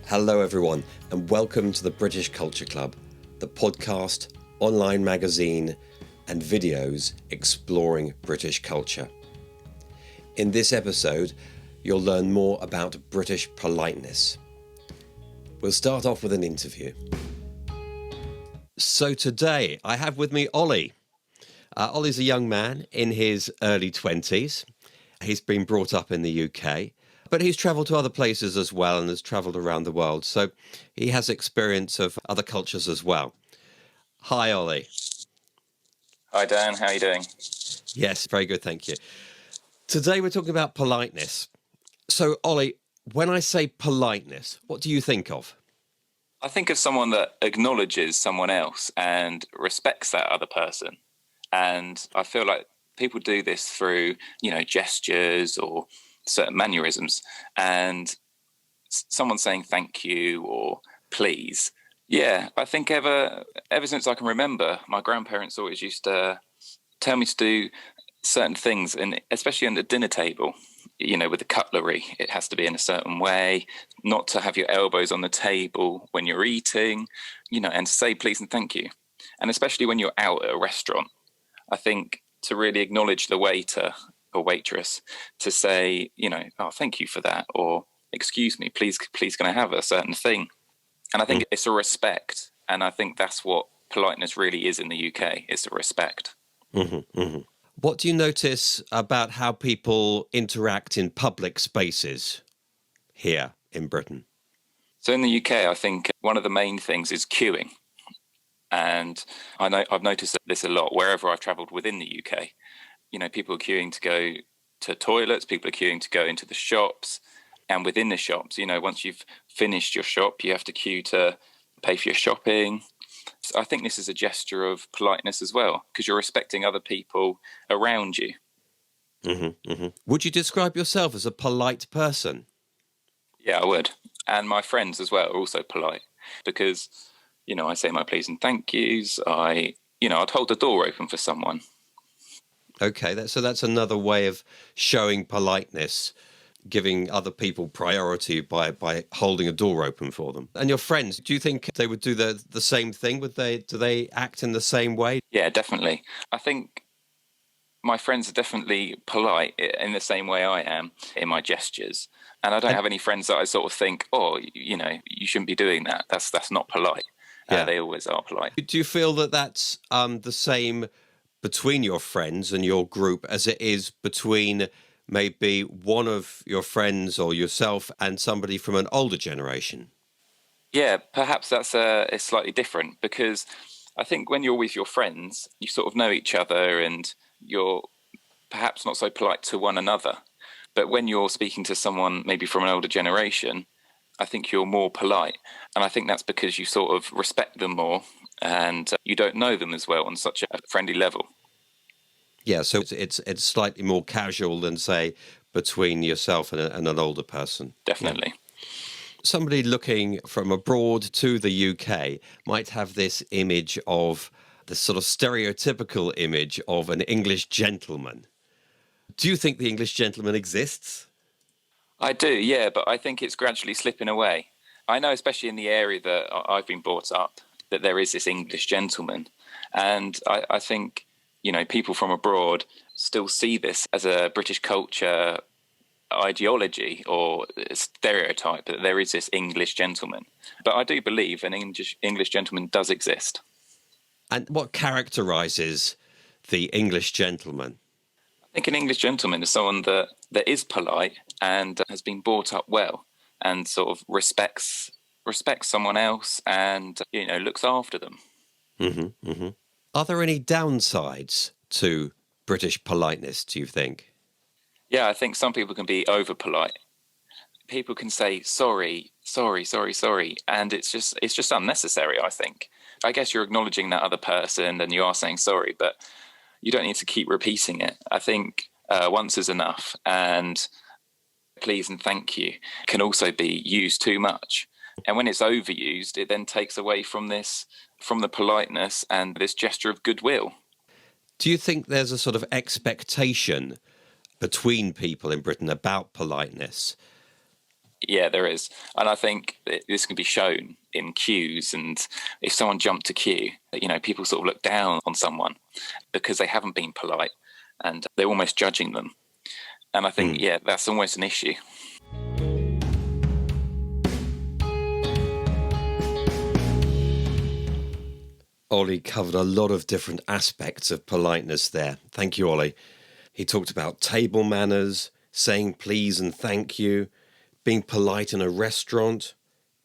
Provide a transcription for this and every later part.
Hello everyone, and welcome to the British Culture Club, the podcast, online magazine and videos exploring British culture. In this episode, you'll learn more about British politeness. We'll start off with an interview. So today I have with me Ollie. Ollie's a young man in his early 20s. He's been brought up in the UK, but he's travelled to other places as well and has travelled around the world. So he has experience of other cultures as well. Hi, Ollie. Hi, Dan. How are you doing? Yes, very good, thank you. Today we're talking about politeness. So, Ollie, when I say politeness, what do you think of? I think of someone that acknowledges someone else and respects that other person. And I feel like people do this through, gestures or certain mannerisms. And someone saying thank you or please. Yeah, I think ever since I can remember, my grandparents always used to tell me to do certain things, and especially on the dinner table, with the cutlery, it has to be in a certain way, not to have your elbows on the table when you're eating, and to say please and thank you. And especially when you're out at a restaurant, I think to really acknowledge the waiter or waitress, to say, oh, thank you for that, or excuse me, please can I have a certain thing? And I think it's a respect. And I think that's what politeness really is in the UK. It's a respect. Mm-hmm, mm-hmm. What do you notice about how people interact in public spaces here in Britain? So in the UK, I think one of the main things is queuing. And I've noticed this a lot wherever I've travelled within the UK. People are queuing to go to toilets, people are queuing to go into the shops. And within the shops, once you've finished your shop, you have to queue to pay for your shopping. So I think this is a gesture of politeness as well, because you're respecting other people around you. Mm-hmm, mm-hmm. Would you describe yourself as a polite person? Yeah, I would. And my friends as well are also polite because, I say my please and thank yous. I'd hold the door open for someone. Okay, so that's another way of showing politeness, giving other people priority by holding a door open for them. And your friends, do you think they would do the same thing? Do they act in the same way? Yeah, definitely. I think my friends are definitely polite in the same way I am in my gestures. And I don't have any friends that I sort of think, oh, you shouldn't be doing that. That's not polite. Yeah. They always are polite. Do you feel that that's the same between your friends and your group as it is between maybe one of your friends or yourself and somebody from an older generation? Yeah, perhaps it's slightly different because I think when you're with your friends, you sort of know each other and you're perhaps not so polite to one another. But when you're speaking to someone maybe from an older generation, I think you're more polite. And I think that's because you sort of respect them more and you don't know them as well on such a friendly level. Yeah, so it's slightly more casual than, say, between yourself and an older person. Definitely. Yeah. Somebody looking from abroad to the UK might have this image of this sort of stereotypical image of an English gentleman. Do you think the English gentleman exists? I do, yeah, but I think it's gradually slipping away. I know, especially in the area that I've been brought up, that there is this English gentleman. And I think, people from abroad still see this as a British culture ideology or stereotype that there is this English gentleman. But I do believe an English gentleman does exist. And what characterises the English gentleman? I think an English gentleman is someone that is polite and has been brought up well and sort of respects someone else and, looks after them. Mm-hmm, mm-hmm. Are there any downsides to British politeness, do you think? Yeah, I think some people can be over polite. People can say sorry, and it's just unnecessary, I think. I guess you're acknowledging that other person and you are saying sorry, but you don't need to keep repeating it. I think once is enough, and please and thank you can also be used too much. And when it's overused, it then takes away from the politeness and this gesture of goodwill. Do you think there's a sort of expectation between people in Britain about politeness? Yeah, there is. And I think this can be shown in queues. And if someone jumped a queue, people sort of look down on someone because they haven't been polite and they're almost judging them. And I think, that's almost an issue. Ollie covered a lot of different aspects of politeness there. Thank you, Ollie. He talked about table manners, saying please and thank you, being polite in a restaurant,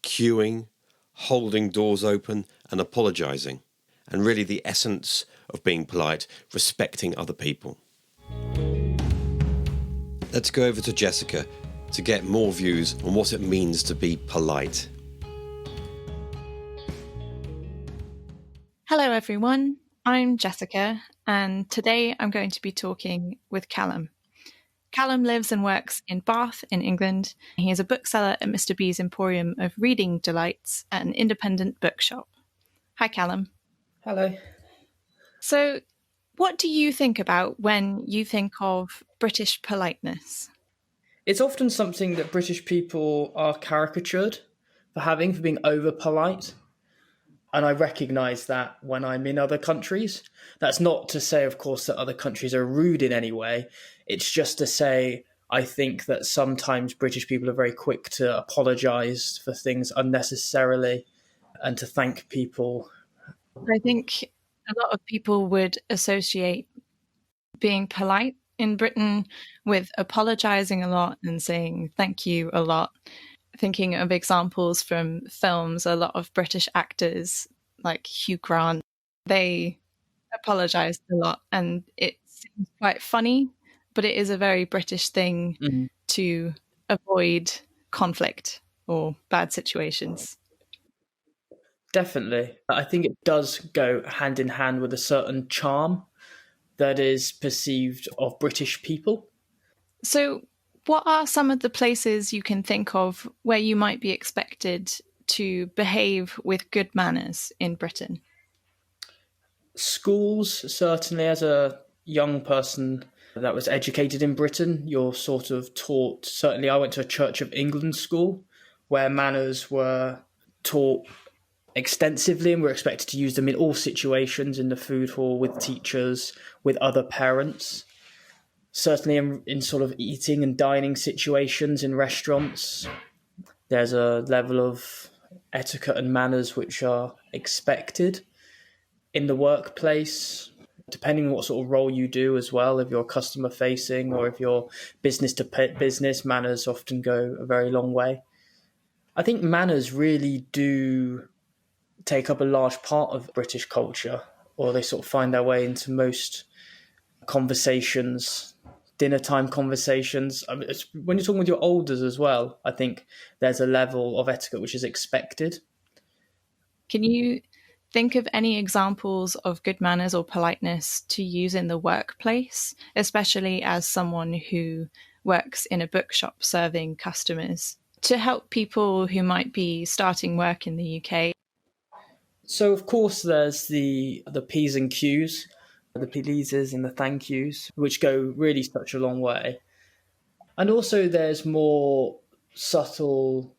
queuing, holding doors open and apologising. And really the essence of being polite, respecting other people. Let's go over to Jessica to get more views on what it means to be polite. Hello everyone, I'm Jessica, and today I'm going to be talking with Callum. Callum lives and works in Bath in England. He is a bookseller at Mr. B's Emporium of Reading Delights at an independent bookshop. Hi Callum. Hello. So, what do you think about when you think of British politeness? It's often something that British people are caricatured for being over polite. And I recognise that when I'm in other countries. That's not to say, of course, that other countries are rude in any way. It's just to say I think that sometimes British people are very quick to apologise for things unnecessarily and to thank people. I think a lot of people would associate being polite in Britain with apologising a lot and saying thank you a lot. Thinking of examples from films, a lot of British actors like Hugh Grant, they apologised a lot, and it seems quite funny, but it is a very British thing to avoid conflict or bad situations. Definitely. I think it does go hand in hand with a certain charm that is perceived of British people. So, what are some of the places you can think of where you might be expected to behave with good manners in Britain? Schools, certainly, as a young person that was educated in Britain, you're sort of taught. Certainly, I went to a Church of England school where manners were taught extensively and we're expected to use them in all situations, in the food hall, with teachers, with other parents. Certainly in sort of eating and dining situations in restaurants, there's a level of etiquette and manners which are expected. In the workplace, depending on what sort of role you do as well, if you're customer facing or if you're business to business, manners often go a very long way. I think manners really do take up a large part of British culture, or they sort of find their way into most conversations, dinner time conversations. I mean, when you're talking with your elders as well, I think there's a level of etiquette which is expected. Can you think of any examples of good manners or politeness to use in the workplace, especially as someone who works in a bookshop serving customers, to help people who might be starting work in the UK? So, of course, there's the P's and Q's, the pleases and the thank yous, which go really such a long way. And also there's more subtle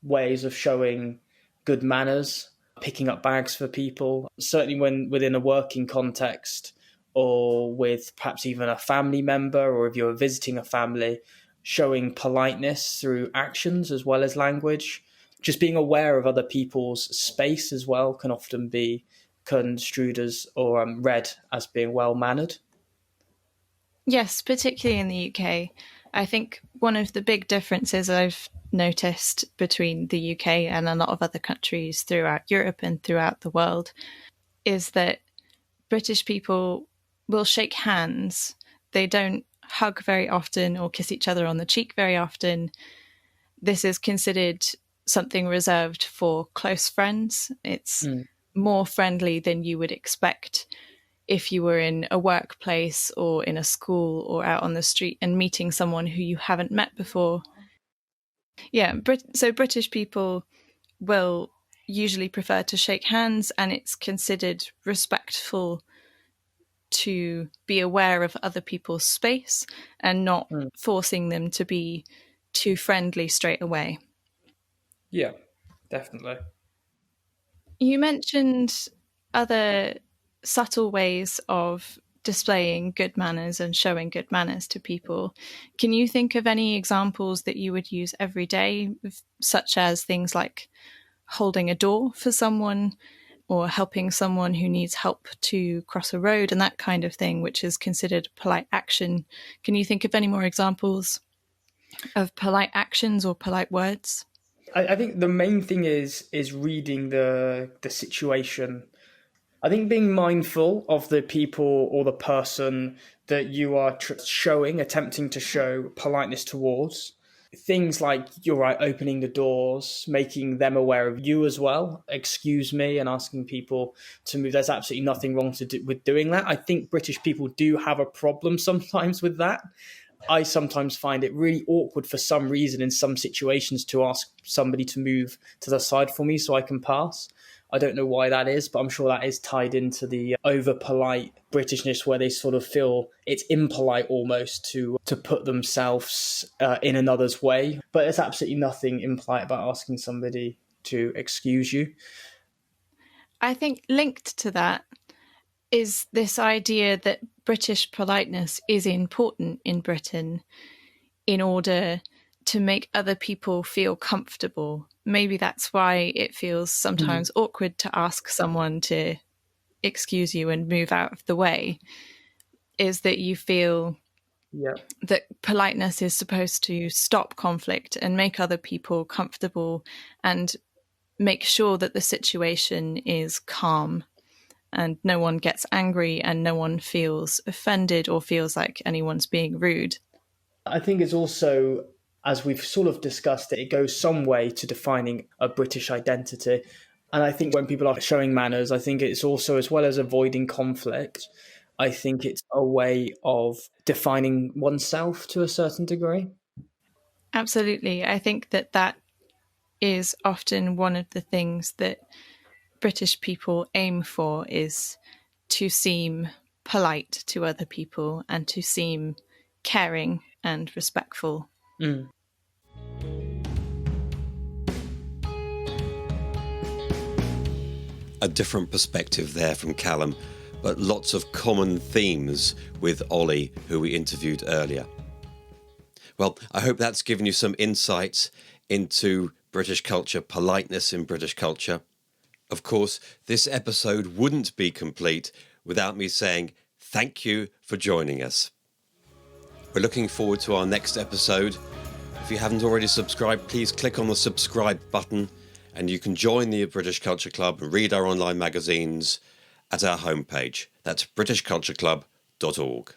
ways of showing good manners, picking up bags for people, certainly when within a working context or with perhaps even a family member, or if you're visiting a family, showing politeness through actions as well as language. Just being aware of other people's space as well can often be construed as or read as being well-mannered. Yes, particularly in the UK. I think one of the big differences I've noticed between the UK and a lot of other countries throughout Europe and throughout the world is that British people will shake hands. They don't hug very often or kiss each other on the cheek very often. This is considered something reserved for close friends. It's more friendly than you would expect if you were in a workplace or in a school or out on the street and meeting someone who you haven't met before. Yeah, so British people will usually prefer to shake hands, and it's considered respectful to be aware of other people's space and not forcing them to be too friendly straight away. Yeah, definitely. You mentioned other subtle ways of displaying good manners and showing good manners to people. Can you think of any examples that you would use every day, such as things like holding a door for someone or helping someone who needs help to cross a road and that kind of thing, which is considered polite action? Can you think of any more examples of polite actions or polite words? I think the main thing is reading the situation. I think being mindful of the people or the person that you are attempting to show politeness towards. Things like, you're right, opening the doors, making them aware of you as well. Excuse me, and asking people to move. There's absolutely nothing wrong with doing that. I think British people do have a problem sometimes with that. I sometimes find it really awkward for some reason in some situations to ask somebody to move to the side for me so I can pass. I don't know why that is, but I'm sure that is tied into the over polite Britishness, where they sort of feel it's impolite almost to put themselves in another's way. But there's absolutely nothing impolite about asking somebody to excuse you. I think linked to that is this idea that British politeness is important in Britain in order to make other people feel comfortable. Maybe that's why it feels sometimes awkward to ask someone to excuse you and move out of the way, is that you feel that politeness is supposed to stop conflict and make other people comfortable and make sure that the situation is calm and no one gets angry and no one feels offended or feels like anyone's being rude. I think it's also, as we've sort of discussed, it goes some way to defining a British identity. And I think when people are showing manners, I think it's also, as well as avoiding conflict, I think it's a way of defining oneself to a certain degree. Absolutely. I think that is often one of the things that British people aim for, is to seem polite to other people and to seem caring and respectful. A different perspective there from Callum, but lots of common themes with Ollie, who we interviewed earlier. Well, I hope that's given you some insights into British culture, politeness in British culture. Of course, this episode wouldn't be complete without me saying thank you for joining us. We're looking forward to our next episode. If you haven't already subscribed, please click on the subscribe button and you can join the British Culture Club and read our online magazines at our homepage. That's britishcultureclub.org.